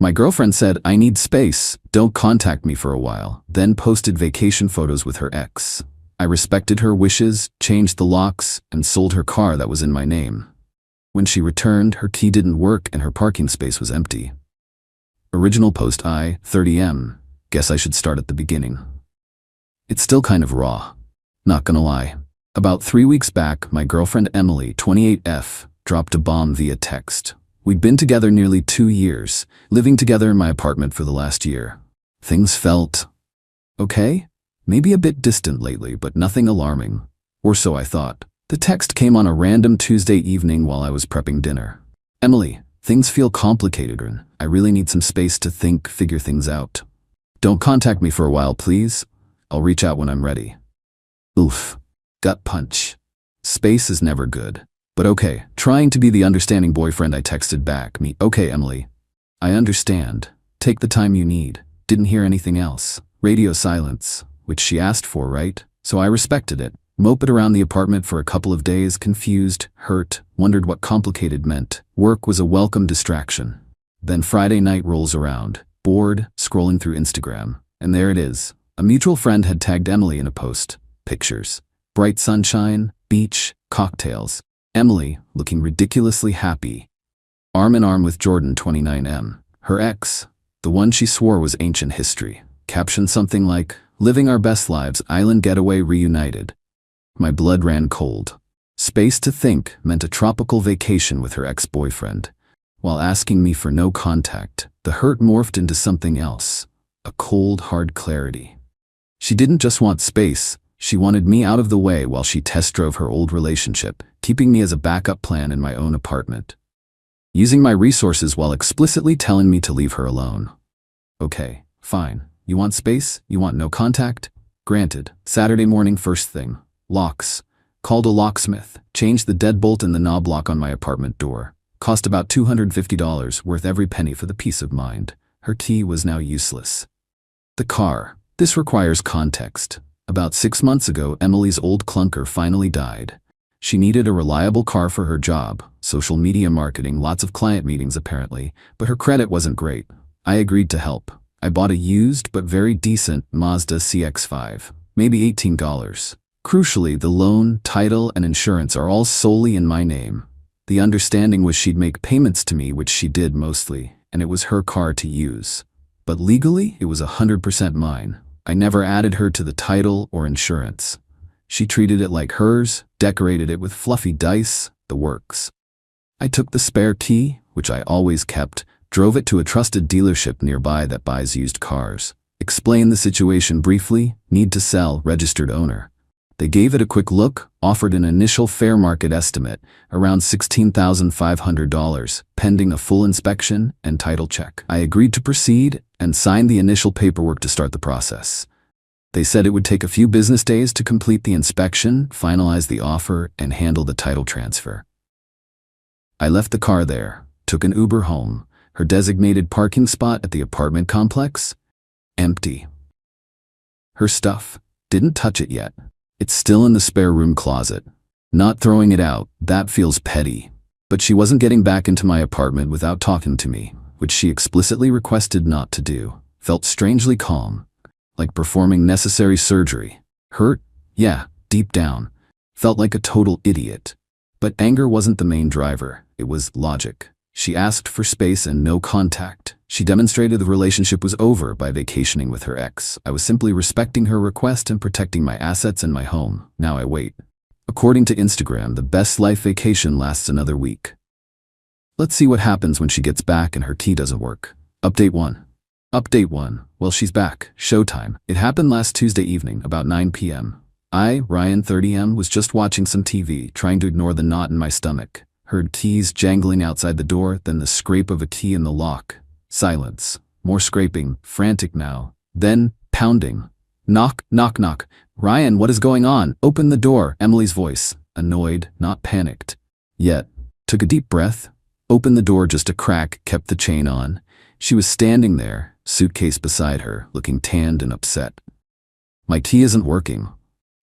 My girlfriend said, I need space, don't contact me for a while, then posted vacation photos with her ex. I respected her wishes, changed the locks, and sold her car that was in my name. When she returned, her key didn't work and her parking space was empty. Original post I, 30M. Guess I should start at the beginning. It's still kind of raw. Not gonna lie. About 3 weeks back, my girlfriend Emily, 28F, dropped a bomb via text. We'd been together nearly 2 years, living together in my apartment for the last year. Things felt okay? Maybe a bit distant lately, but nothing alarming. Or so I thought. The text came on a random Tuesday evening while I was prepping dinner. Emily, things feel complicated and I really need some space to think, figure things out. Don't contact me for a while, please. I'll reach out when I'm ready. Oof. Gut punch. Space is never good. But okay, trying to be the understanding boyfriend, I texted back, okay, Emily. I understand. Take the time you need. Didn't hear anything else. Radio silence, which she asked for, right? So I respected it. Moped around the apartment for a couple of days, confused, hurt, wondered what complicated meant. Work was a welcome distraction. Then Friday night rolls around, bored, scrolling through Instagram. And there it is. A mutual friend had tagged Emily in a post. Pictures. Bright sunshine, beach, cocktails. Emily, looking ridiculously happy. Arm in arm with Jordan, 29M. Her ex, the one she swore was ancient history. Captioned something like, living our best lives, island getaway reunited. My blood ran cold. Space to think meant a tropical vacation with her ex-boyfriend. While asking me for no contact, the hurt morphed into something else. A cold, hard clarity. She didn't just want space. She wanted me out of the way while she test drove her old relationship, keeping me as a backup plan in my own apartment. Using my resources while explicitly telling me to leave her alone. Okay, fine. You want space? You want no contact? Granted. Saturday morning, first thing. Locks. Called a locksmith. Changed the deadbolt in the knob lock on my apartment door. Cost about $250, worth every penny for the peace of mind. Her key was now useless. The car. This requires context. About 6 months ago, Emily's old clunker finally died. She needed a reliable car for her job, social media marketing, lots of client meetings apparently, but her credit wasn't great. I agreed to help. I bought a used but very decent Mazda CX-5, maybe $18. Crucially, the loan, title, and insurance are all solely in my name. The understanding was she'd make payments to me, which she did mostly, and it was her car to use. But legally, it was 100% mine. I never added her to the title or insurance. She treated it like hers, decorated it with fluffy dice, the works. I took the spare key, which I always kept, drove it to a trusted dealership nearby that buys used cars. Explained the situation briefly, need to sell, registered owner. They gave it a quick look, offered an initial fair market estimate, around $16,500, pending a full inspection and title check. I agreed to proceed and signed the initial paperwork to start the process. They said it would take a few business days to complete the inspection, finalize the offer, and handle the title transfer. I left the car there, took an Uber home. Her designated parking spot at the apartment complex? Empty. Her stuff. Didn't touch it yet. It's still in the spare room closet. Not throwing it out, that feels petty. But she wasn't getting back into my apartment without talking to me, which she explicitly requested not to do. Felt strangely calm, like performing necessary surgery. Hurt? Yeah, deep down. Felt like a total idiot. But anger wasn't the main driver, it was logic. She asked for space and no contact. She demonstrated the relationship was over by vacationing with her ex. I was simply respecting her request and protecting my assets and my home. Now I wait. According to Instagram, the best life vacation lasts another week. Let's see what happens when she gets back and her key doesn't work. Update 1. Update 1. Well, she's back. Showtime. It happened last Tuesday evening, about 9 p.m. I, Ryan 30M, was just watching some TV, trying to ignore the knot in my stomach. Heard keys jangling outside the door, then the scrape of a key in the lock. Silence. More scraping, frantic now. Then, pounding. Knock, knock, knock. Ryan, what is going on? Open the door. Emily's voice. Annoyed, not panicked. Yet. Took a deep breath. Opened the door just a crack, kept the chain on. She was standing there, suitcase beside her, looking tanned and upset. My key isn't working.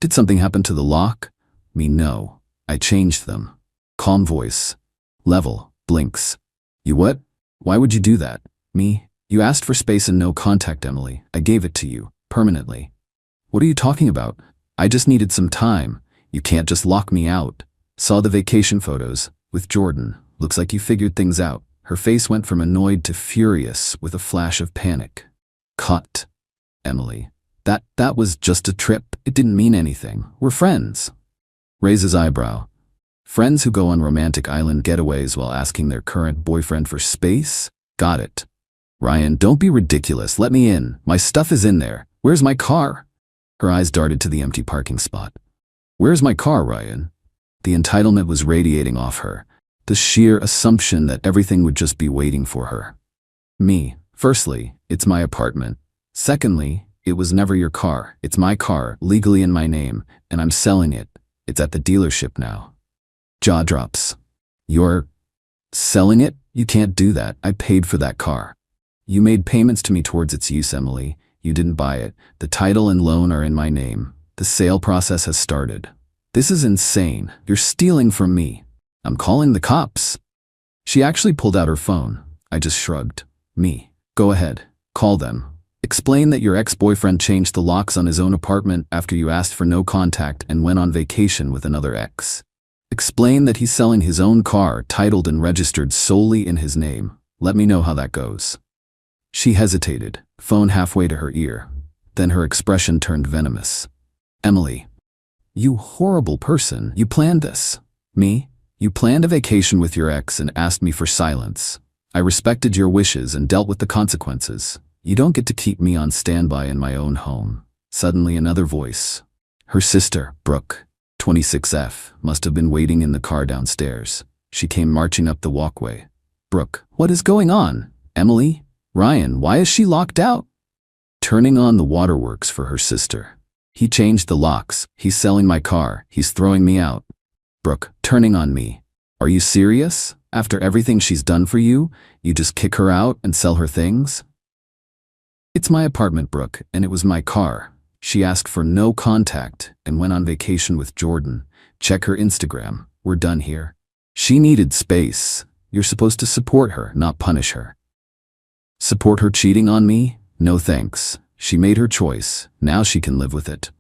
Did something happen to the lock? No. I changed them. Calm voice. Level. Blinks. You what? Why would you do that? Me? You asked for space and no contact, Emily. I gave it to you, permanently. What are you talking about? I just needed some time. You can't just lock me out. Saw the vacation photos with Jordan. Looks like you figured things out. Her face went from annoyed to furious with a flash of panic. Cut. Emily. That was just a trip. It didn't mean anything. We're friends. Raises eyebrow. Friends who go on romantic island getaways while asking their current boyfriend for space? Got it. Ryan, don't be ridiculous. Let me in. My stuff is in there. Where's my car? Her eyes darted to the empty parking spot. Where's my car, Ryan? The entitlement was radiating off her. The sheer assumption that everything would just be waiting for her. Me. Firstly, it's my apartment. Secondly, it was never your car. It's my car, legally in my name, and I'm selling it. It's at the dealership now. Jaw drops. You're selling it? You can't do that. I paid for that car. You made payments to me towards its use, Emily. You didn't buy it. The title and loan are in my name. The sale process has started. This is insane. You're stealing from me. I'm calling the cops. She actually pulled out her phone. I just shrugged. Me. Go ahead. Call them. Explain that your ex-boyfriend changed the locks on his own apartment after you asked for no contact and went on vacation with another ex. Explain that he's selling his own car, titled and registered solely in his name. Let me know how that goes. She hesitated, phone halfway to her ear. Then her expression turned venomous. Emily. You horrible person. You planned this. Me? You planned a vacation with your ex and asked me for silence. I respected your wishes and dealt with the consequences. You don't get to keep me on standby in my own home. Suddenly another voice. Her sister, Brooke, 26F, must have been waiting in the car downstairs. She came marching up the walkway. Brooke, what is going on? Emily? Ryan, why is she locked out? Turning on the waterworks for her sister. He changed the locks. He's selling my car. He's throwing me out. Brooke, turning on me. Are you serious? After everything she's done for you, you just kick her out and sell her things? It's my apartment, Brooke, and it was my car. She asked for no contact and went on vacation with Jordan. Check her Instagram. We're done here. She needed space. You're supposed to support her, not punish her. Support her cheating on me? No thanks. She made her choice. Now she can live with it.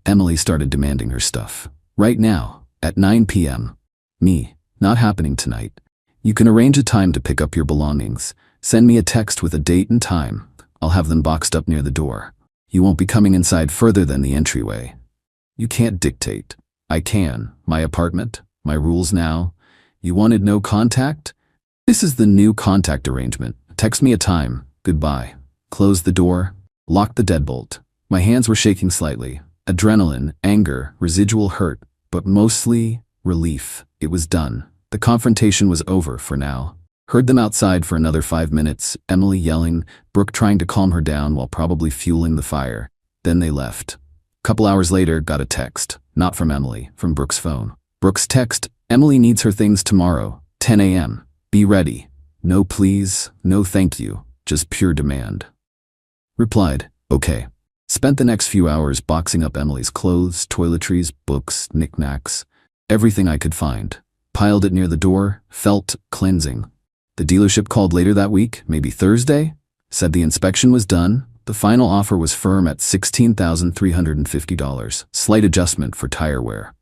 Emily started demanding her stuff. Right now, at 9 p.m. Me. Not happening tonight. You can arrange a time to pick up your belongings. Send me a text with a date and time. I'll have them boxed up near the door. You won't be coming inside further than the entryway. You can't dictate. I can. My apartment, my rules now. You wanted no contact? This is the new contact arrangement. Text me a time. Goodbye. Close the door. Lock the deadbolt. My hands were shaking slightly. Adrenaline, anger, residual hurt, but mostly relief. It was done. The confrontation was over for now. Heard them outside for another 5 minutes, Emily yelling, Brooke trying to calm her down while probably fueling the fire. Then they left. Couple hours later, got a text. Not from Emily, from Brooke's phone. Brooke's text, Emily needs her things tomorrow, 10 a.m. Be ready. No please, no thank you, just pure demand. Replied, okay. Spent the next few hours boxing up Emily's clothes, toiletries, books, knickknacks, everything I could find. Piled it near the door, felt cleansing. The dealership called later that week, maybe Thursday, said the inspection was done. The final offer was firm at $16,350, slight adjustment for tire wear.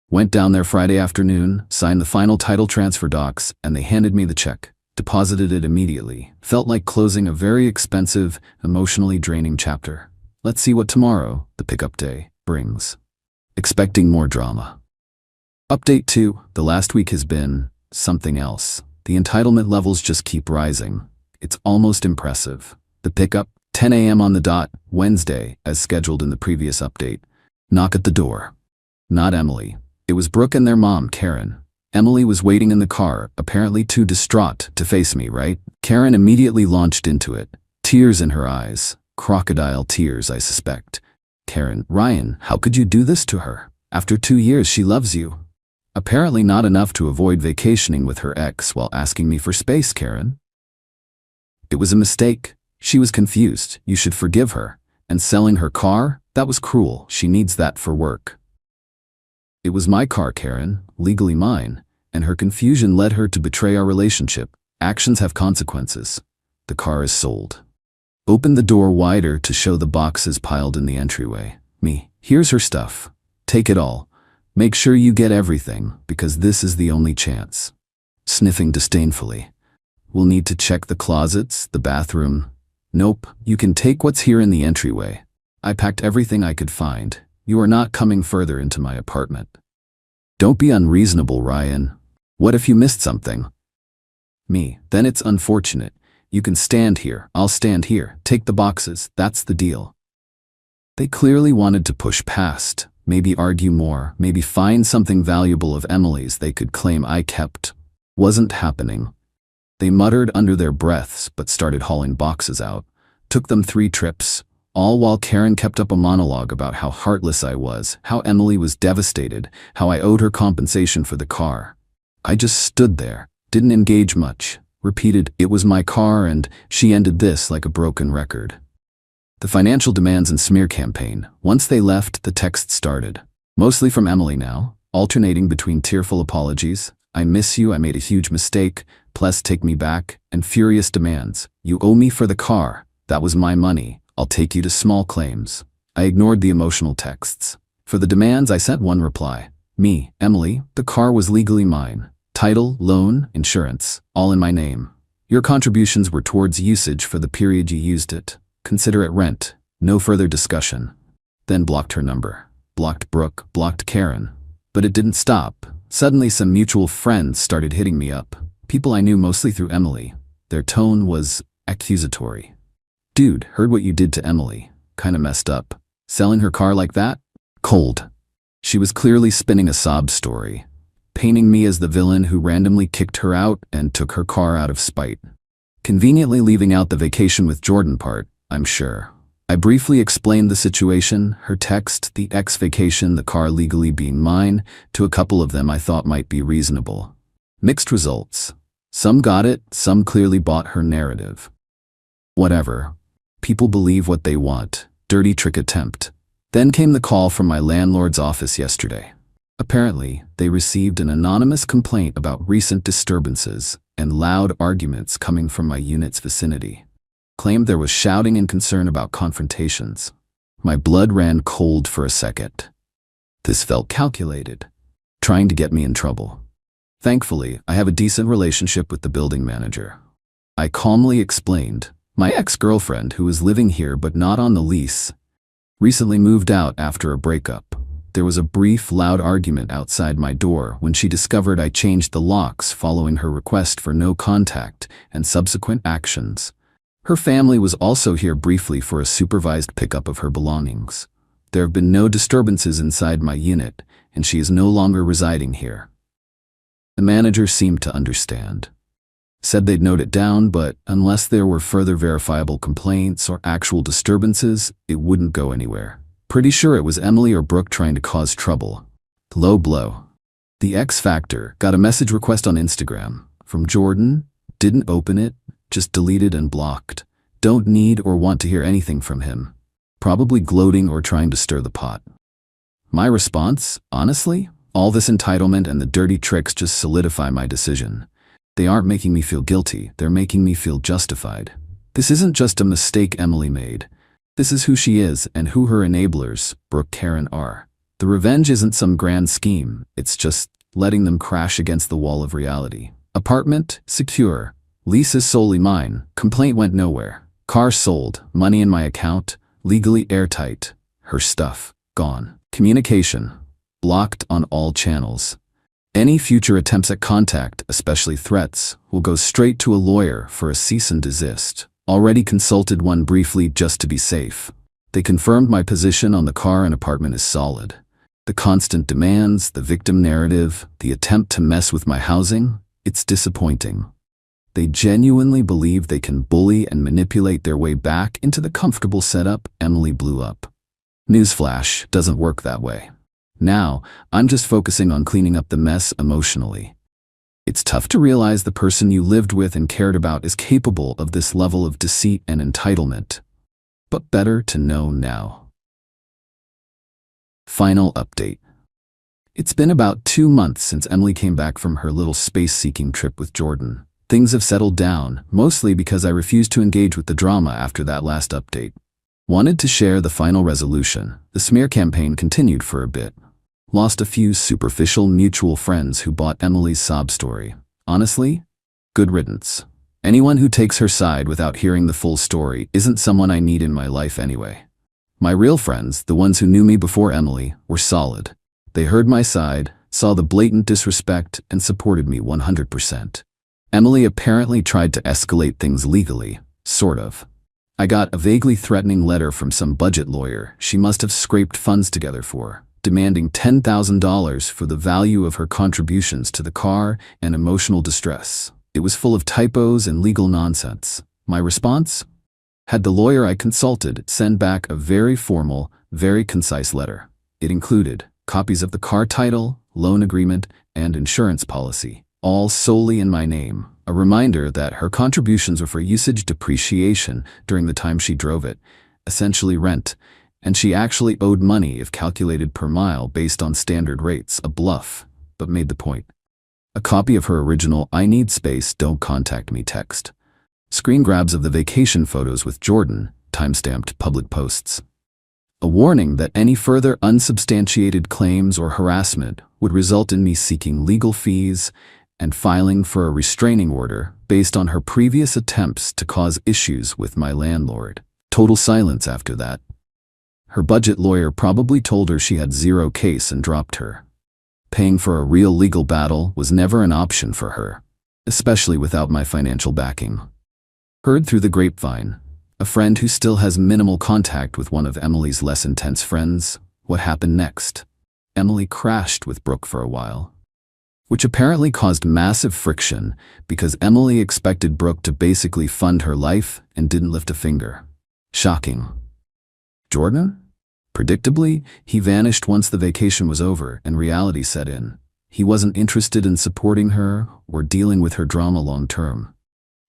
Went down there Friday afternoon, signed the final title transfer docs, and they handed me the check. Deposited it immediately. Felt like closing a very expensive, emotionally draining chapter. Let's see what tomorrow, the pickup day, brings. Expecting more drama. Update 2. The last week has been something else. The entitlement levels just keep rising. It's almost impressive. The pickup, 10 a.m. on the dot, Wednesday, as scheduled in the previous update. Knock at the door. Not Emily. It was Brooke and their mom, Karen. Emily was waiting in the car, apparently too distraught to face me, right? Karen immediately launched into it. Tears in her eyes. Crocodile tears, I suspect. Karen, Ryan, how could you do this to her? After 2 years, she loves you. Apparently not enough to avoid vacationing with her ex while asking me for space, Karen. It was a mistake. She was confused. You should forgive her. And selling her car? That was cruel. She needs that for work. It was my car, Karen, legally mine, and her confusion led her to betray our relationship. Actions have consequences. the car is sold. Opened the door wider to show the boxes piled in the entryway. Me, here's her stuff. Take it all. Make sure you get everything, because this is the only chance. Sniffing disdainfully. We'll need to check the closets, the bathroom. Nope, you can take what's here in the entryway. I packed everything I could find. You are not coming further into my apartment. Don't be unreasonable, Ryan. What if you missed something? Me, then it's unfortunate. You can stand here, I'll stand here. Take the boxes, that's the deal. They clearly wanted to push past, maybe argue more, maybe find something valuable of Emily's they could claim I kept. Wasn't happening. They muttered under their breaths but started hauling boxes out. Took them 3 trips, all while Karen kept up a monologue about how heartless I was, how Emily was devastated, how I owed her compensation for the car. I just stood there, didn't engage much, repeated, it was my car, and she ended this like a broken record. The financial demands and smear campaign. Once they left, the text started. Mostly from Emily now, alternating between tearful apologies, I miss you, I made a huge mistake, please take me back, and furious demands. You owe me for the car, that was my money, I'll take you to small claims. I ignored the emotional texts. For the demands, I sent one reply. Me, Emily, the car was legally mine. Title, loan, insurance, all in my name. Your contributions were towards usage for the period you used it. Consider it rent. No further discussion. Then blocked her number. Blocked Brooke, blocked Karen. But it didn't stop. Suddenly some mutual friends started hitting me up. People I knew mostly through Emily. Their tone was accusatory. Dude, heard what you did to Emily. Kinda messed up. Selling her car like that? Cold. She was clearly spinning a sob story, painting me as the villain who randomly kicked her out and took her car out of spite. Conveniently leaving out the vacation with Jordan part, I'm sure. I briefly explained the situation, her text, the ex-vacation, the car legally being mine, to a couple of them I thought might be reasonable. Mixed results. Some got it, some clearly bought her narrative. Whatever. People believe what they want. Dirty trick attempt. Then came the call from my landlord's office yesterday. Apparently, they received an anonymous complaint about recent disturbances and loud arguments coming from my unit's vicinity. Claimed there was shouting and concern about confrontations. My blood ran cold for a second. This felt calculated, trying to get me in trouble. Thankfully, I have a decent relationship with the building manager. I calmly explained, my ex-girlfriend, who was living here but not on the lease, recently moved out after a breakup. There was a brief, loud argument outside my door when she discovered I changed the locks following her request for no contact and subsequent actions. Her family was also here briefly for a supervised pickup of her belongings. There have been no disturbances inside my unit, and she is no longer residing here. The manager seemed to understand. Said they'd note it down, but unless there were further verifiable complaints or actual disturbances, it wouldn't go anywhere. Pretty sure it was Emily or Brooke trying to cause trouble. Low blow. The X Factor got a message request on Instagram from Jordan, didn't open it, just deleted and blocked. Don't need or want to hear anything from him. Probably gloating or trying to stir the pot. My response, honestly, all this entitlement and the dirty tricks just solidify my decision. They aren't making me feel guilty, they're making me feel justified. This isn't just a mistake Emily made. This is who she is and who her enablers, Brooke, Karen, are. The revenge isn't some grand scheme, it's just letting them crash against the wall of reality. Apartment, secure. Lease is solely mine. Complaint went nowhere. Car sold. Money in my account. Legally airtight. Her stuff. Gone. Communication. Blocked on all channels. Any future attempts at contact, especially threats, will go straight to a lawyer for a cease and desist. Already consulted one briefly just to be safe. They confirmed my position on the car and apartment is solid. The constant demands, the victim narrative, the attempt to mess with my housing, it's disappointing. They genuinely believe they can bully and manipulate their way back into the comfortable setup Emily blew up. Newsflash, doesn't work that way. Now, I'm just focusing on cleaning up the mess emotionally. It's tough to realize the person you lived with and cared about is capable of this level of deceit and entitlement. But better to know now. Final update. It's been about 2 months since Emily came back from her little space-seeking trip with Jordan. Things have settled down, mostly because I refused to engage with the drama after that last update. Wanted to share the final resolution. The smear campaign continued for a bit. Lost a few superficial mutual friends who bought Emily's sob story. Honestly, good riddance. Anyone who takes her side without hearing the full story isn't someone I need in my life anyway. My real friends, the ones who knew me before Emily, were solid. They heard my side, saw the blatant disrespect, and supported me 100%. Emily apparently tried to escalate things legally, sort of. I got a vaguely threatening letter from some budget lawyer she must have scraped funds together for, demanding $10,000 for the value of her contributions to the car and emotional distress. It was full of typos and legal nonsense. My response? Had the lawyer I consulted send back a very formal, very concise letter. It included copies of the car title, loan agreement, and insurance policy, all solely in my name. A reminder that her contributions were for usage depreciation during the time she drove it, essentially rent, and she actually owed money if calculated per mile based on standard rates. A bluff, but made the point. A copy of her original "I need space, don't contact me" text. Screen grabs of the vacation photos with Jordan, timestamped public posts. A warning that any further unsubstantiated claims or harassment would result in me seeking legal fees and filing for a restraining order based on her previous attempts to cause issues with my landlord. Total silence after that. Her budget lawyer probably told her she had zero case and dropped her. Paying for a real legal battle was never an option for her, especially without my financial backing. Heard through the grapevine, a friend who still has minimal contact with one of Emily's less intense friends, what happened next? Emily crashed with Brooke for a while, which apparently caused massive friction because Emily expected Brooke to basically fund her life and didn't lift a finger. Shocking. Jordan? Predictably, he vanished once the vacation was over and reality set in. He wasn't interested in supporting her or dealing with her drama long term.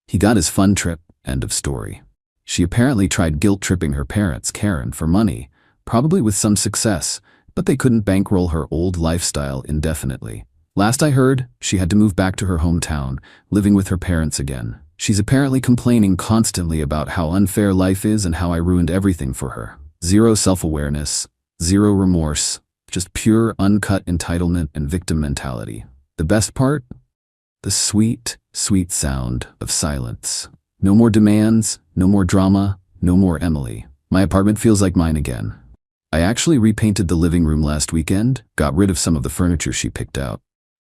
He got his fun trip, end of story. She apparently tried guilt-tripping her parents, Karen, for money, probably with some success, but they couldn't bankroll her old lifestyle indefinitely. Last I heard, she had to move back to her hometown, living with her parents again. She's apparently complaining constantly about how unfair life is and how I ruined everything for her. Zero self-awareness, zero remorse, just pure uncut entitlement and victim mentality. The best part? The sweet, sweet sound of silence. No more demands, no more drama, no more Emily. My apartment feels like mine again. I actually repainted the living room last weekend, got rid of some of the furniture she picked out.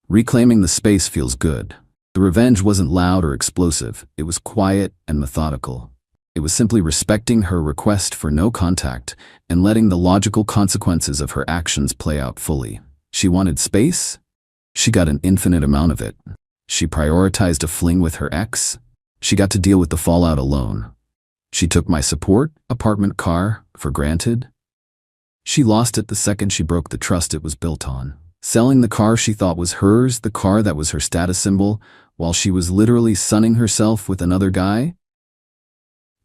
Reclaiming the space feels good. The revenge wasn't loud or explosive, it was quiet and methodical. It was simply respecting her request for no contact and letting the logical consequences of her actions play out fully. She wanted space? She got an infinite amount of it. She prioritized a fling with her ex? She got to deal with the fallout alone. She took my support, apartment, car, for granted? She lost it the second she broke the trust it was built on. Selling the car she thought was hers, the car that was her status symbol, while she was literally sunning herself with another guy?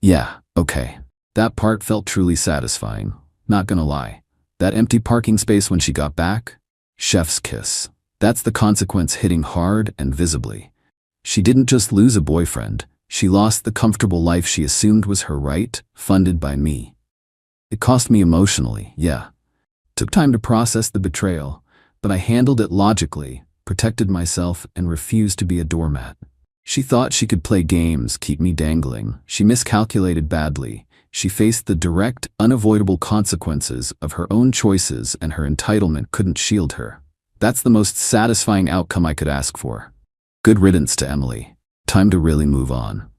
Yeah, okay. That part felt truly satisfying, not gonna lie. That empty parking space when she got back? Chef's kiss. That's the consequence hitting hard and visibly. She didn't just lose a boyfriend, she lost the comfortable life she assumed was her right, funded by me. It cost me emotionally, yeah. Took time to process the betrayal, but I handled it logically, protected myself, and refused to be a doormat. She thought she could play games, keep me dangling. She miscalculated badly. She faced the direct, unavoidable consequences of her own choices, and her entitlement couldn't shield her. That's the most satisfying outcome I could ask for. Good riddance to Emily. Time to really move on.